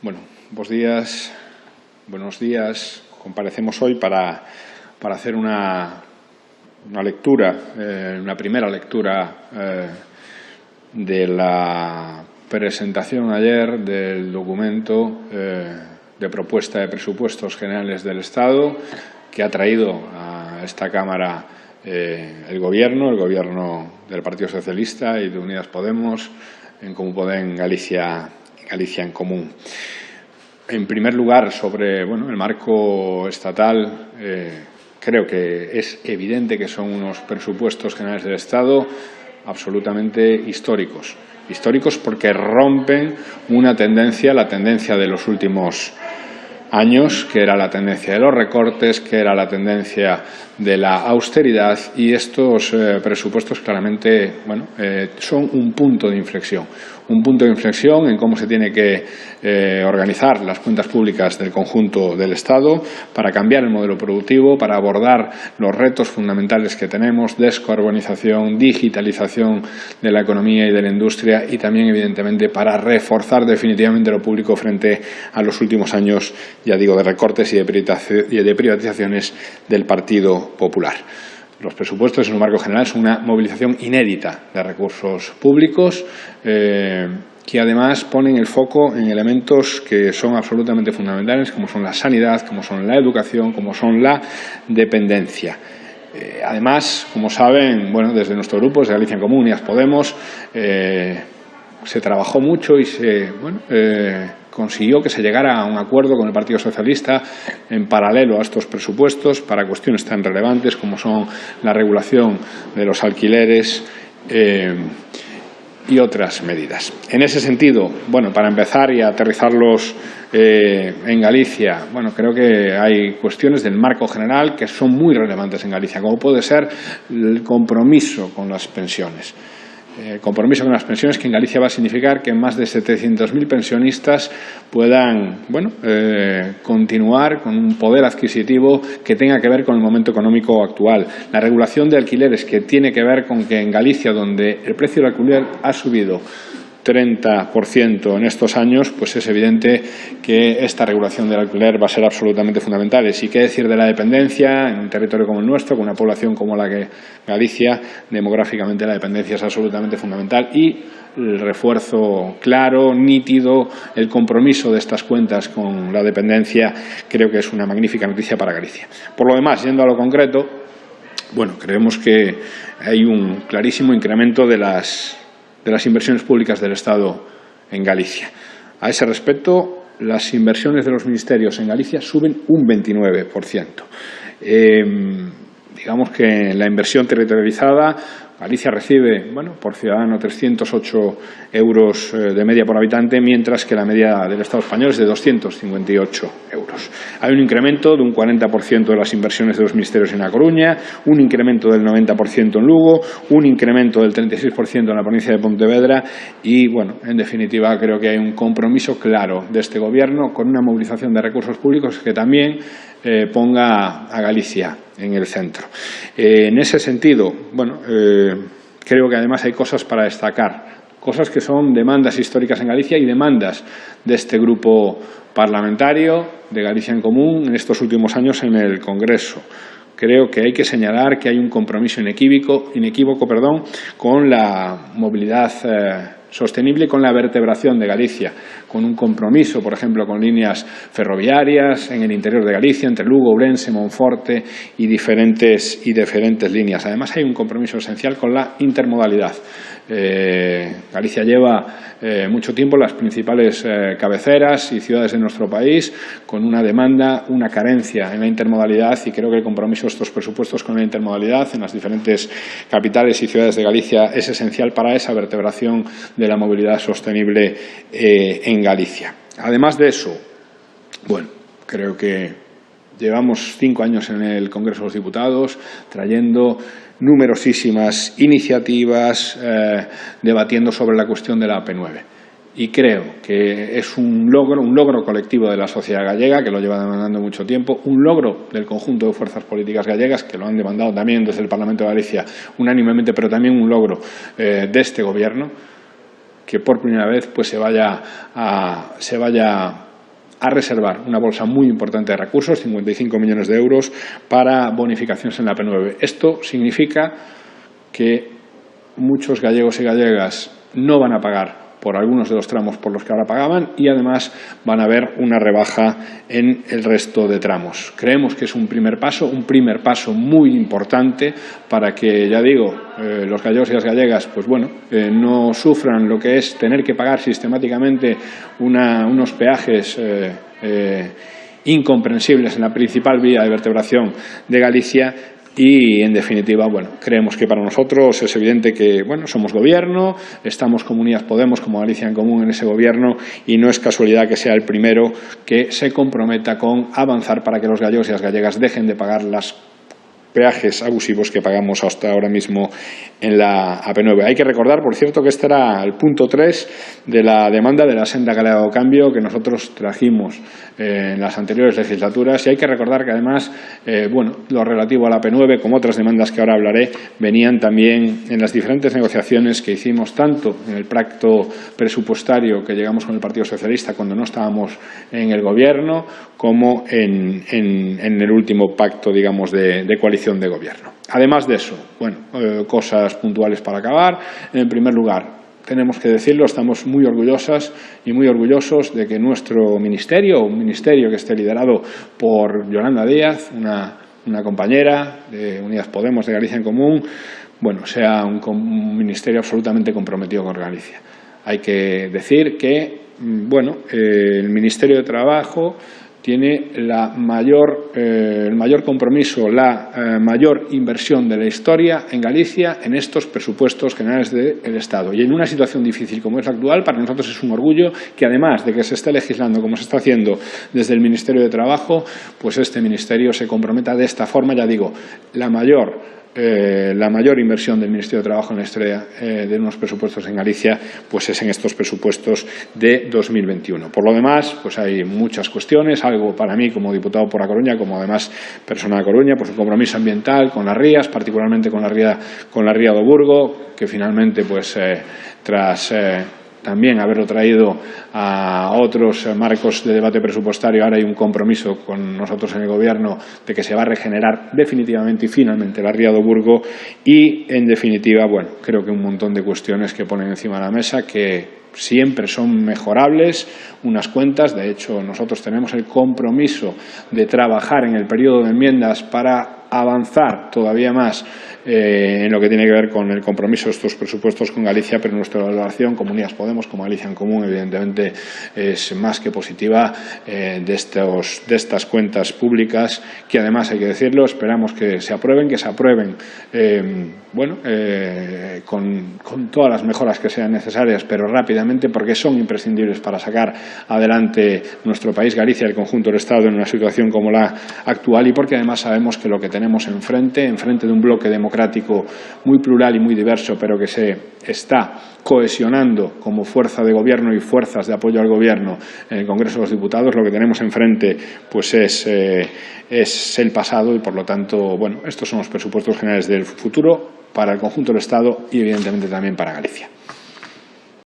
Bueno, buenos días. Comparecemos hoy para hacer una lectura, una primera lectura de la presentación ayer del documento de propuesta de presupuestos generales del Estado que ha traído a esta Cámara el Gobierno del Partido Socialista y de Unidas Podemos, en Comú Podem, Galicia en Común. En primer lugar, sobre el marco estatal, creo que es evidente que son unos presupuestos generales del Estado absolutamente históricos. Históricos porque rompen una tendencia, la tendencia de los últimos años, que era la tendencia de los recortes, que era la tendencia de la austeridad, y estos presupuestos claramente son un punto de inflexión. Un punto de inflexión en cómo se tiene que organizar las cuentas públicas del conjunto del Estado para cambiar el modelo productivo, para abordar los retos fundamentales que tenemos: descarbonización, digitalización de la economía y de la industria, y también, evidentemente, para reforzar definitivamente lo público frente a los últimos años, ya digo, de recortes y de privatizaciones del Partido Popular. Los presupuestos, en un marco general, son una movilización inédita de recursos públicos que además ponen el foco en elementos que son absolutamente fundamentales, como son la sanidad, como son la educación, como son la dependencia. Además, como saben, desde nuestro grupo, desde Galicia en Común, Unidas Podemos, se trabajó mucho y se consiguió que se llegara a un acuerdo con el Partido Socialista en paralelo a estos presupuestos para cuestiones tan relevantes como son la regulación de los alquileres y otras medidas. En ese sentido, para empezar y aterrizarlos en Galicia, creo que hay cuestiones del marco general que son muy relevantes en Galicia, como puede ser el compromiso con las pensiones. Compromiso con las pensiones, que en Galicia va a significar que más de 700.000 pensionistas puedan continuar con un poder adquisitivo que tenga que ver con el momento económico actual. La regulación de alquileres, que tiene que ver con que en Galicia, donde el precio del alquiler ha subido 30% en estos años, pues es evidente que esta regulación del alquiler va a ser absolutamente fundamental. Y qué decir de la dependencia en un territorio como el nuestro, con una población como la que Galicia, demográficamente la dependencia es absolutamente fundamental, y el refuerzo claro, nítido, el compromiso de estas cuentas con la dependencia, creo que es una magnífica noticia para Galicia. Por lo demás, yendo a lo concreto, creemos que hay un clarísimo incremento de las inversiones públicas del Estado en Galicia. A ese respecto, las inversiones de los ministerios en Galicia suben un 29%. Digamos que en la inversión territorializada, Galicia recibe, por ciudadano, 308 euros de media por habitante, mientras que la media del Estado español es de 258 euros. Hay un incremento de un 40% de las inversiones de los ministerios en A Coruña, un incremento del 90% en Lugo, un incremento del 36% en la provincia de Pontevedra y, en definitiva, creo que hay un compromiso claro de este Gobierno con una movilización de recursos públicos que también ponga a Galicia en el centro. En ese sentido, creo que además hay cosas para destacar, cosas que son demandas históricas en Galicia y demandas de este grupo parlamentario de Galicia en Común en estos últimos años en el Congreso. Creo que hay que señalar que hay un compromiso inequívoco con la movilidad sostenible, con la vertebración de Galicia, con un compromiso, por ejemplo, con líneas ferroviarias en el interior de Galicia, entre Lugo, Ourense, Monforte y diferentes líneas. Además, hay un compromiso esencial con la intermodalidad. Galicia lleva mucho tiempo en las principales cabeceras y ciudades de nuestro país con una demanda, una carencia en la intermodalidad, y creo que el compromiso de estos presupuestos con la intermodalidad en las diferentes capitales y ciudades de Galicia es esencial para esa vertebración de la movilidad sostenible en Galicia. Además de eso, creo que llevamos 5 años en el Congreso de los Diputados trayendo numerosísimas iniciativas, debatiendo sobre la cuestión de la AP9. Y creo que es un logro colectivo de la sociedad gallega, que lo lleva demandando mucho tiempo, un logro del conjunto de fuerzas políticas gallegas, que lo han demandado también desde el Parlamento de Galicia unánimemente, pero también un logro de este Gobierno, que por primera vez se vaya a reservar una bolsa muy importante de recursos, 55 millones de euros, para bonificaciones en la P9. Esto significa que muchos gallegos y gallegas no van a pagar por algunos de los tramos por los que ahora pagaban y además van a ver una rebaja en el resto de tramos. Creemos que es un primer paso muy importante para que, ya digo, los gallegos y las gallegas pues bueno, no sufran lo que es tener que pagar sistemáticamente unos peajes incomprensibles en la principal vía de vertebración de Galicia. Y, en definitiva, bueno, creemos que para nosotros es evidente que, bueno, somos gobierno, estamos como Unidas Podemos, como Galicia en Común en ese gobierno y no es casualidad que sea el primero que se comprometa con avanzar para que los gallegos y las gallegas dejen de pagar los peajes abusivos que pagamos hasta ahora mismo en la AP9. Hay que recordar, por cierto, que este era el punto 3 de la demanda de la Senda Galega do Cambio que nosotros trajimos en las anteriores legislaturas y hay que recordar que además, bueno, lo relativo a la AP9, como otras demandas que ahora hablaré, venían también en las diferentes negociaciones que hicimos tanto en el pacto presupuestario que llegamos con el Partido Socialista cuando no estábamos en el Gobierno, como en el último pacto, digamos, de coalición de gobierno. Además de eso, bueno, cosas puntuales para acabar. En primer lugar, tenemos que decirlo, estamos muy orgullosas y muy orgullosos de que nuestro ministerio, un ministerio que esté liderado por Yolanda Díaz, una compañera de Unidas Podemos de Galicia en Común, bueno, sea un ministerio absolutamente comprometido con Galicia. Hay que decir que, bueno, el Ministerio de Trabajo tiene el mayor compromiso, la mayor inversión de la historia en Galicia en estos presupuestos generales del Estado. Y en una situación difícil como es la actual, para nosotros es un orgullo que, además de que se esté legislando como se está haciendo desde el Ministerio de Trabajo, pues este Ministerio se comprometa de esta forma, ya digo, la mayor inversión del Ministerio de Trabajo en la historia de unos presupuestos en Galicia pues es en estos presupuestos de 2021. Por lo demás, pues hay muchas cuestiones, algo para mí como diputado por A Coruña, como además persona de Coruña, pues un compromiso ambiental con las rías, particularmente con la ría do Burgo, que finalmente pues tras también haberlo traído a otros marcos de debate presupuestario, ahora hay un compromiso con nosotros en el Gobierno de que se va a regenerar definitivamente y finalmente la ría do Burgo y, en definitiva, bueno, creo que un montón de cuestiones que ponen encima de la mesa que siempre son mejorables unas cuentas. De hecho, nosotros tenemos el compromiso de trabajar en el periodo de enmiendas para avanzar todavía más en lo que tiene que ver con el compromiso de estos presupuestos con Galicia, pero nuestra evaluación como Unidas Podemos, como Galicia en Común, evidentemente es más que positiva de estas cuentas públicas, que además, hay que decirlo, esperamos que se aprueben con todas las mejoras que sean necesarias, pero rápidamente, porque son imprescindibles para sacar adelante nuestro país, Galicia, el conjunto del Estado, en una situación como la actual, y porque además sabemos que lo que tenemos enfrente de un bloque democrático muy plural y muy diverso, pero que se está cohesionando como fuerza de gobierno y fuerzas de apoyo al gobierno en el Congreso de los Diputados, lo que tenemos enfrente pues es el pasado y, por lo tanto, bueno, estos son los presupuestos generales del futuro para el conjunto del Estado y, evidentemente, también para Galicia.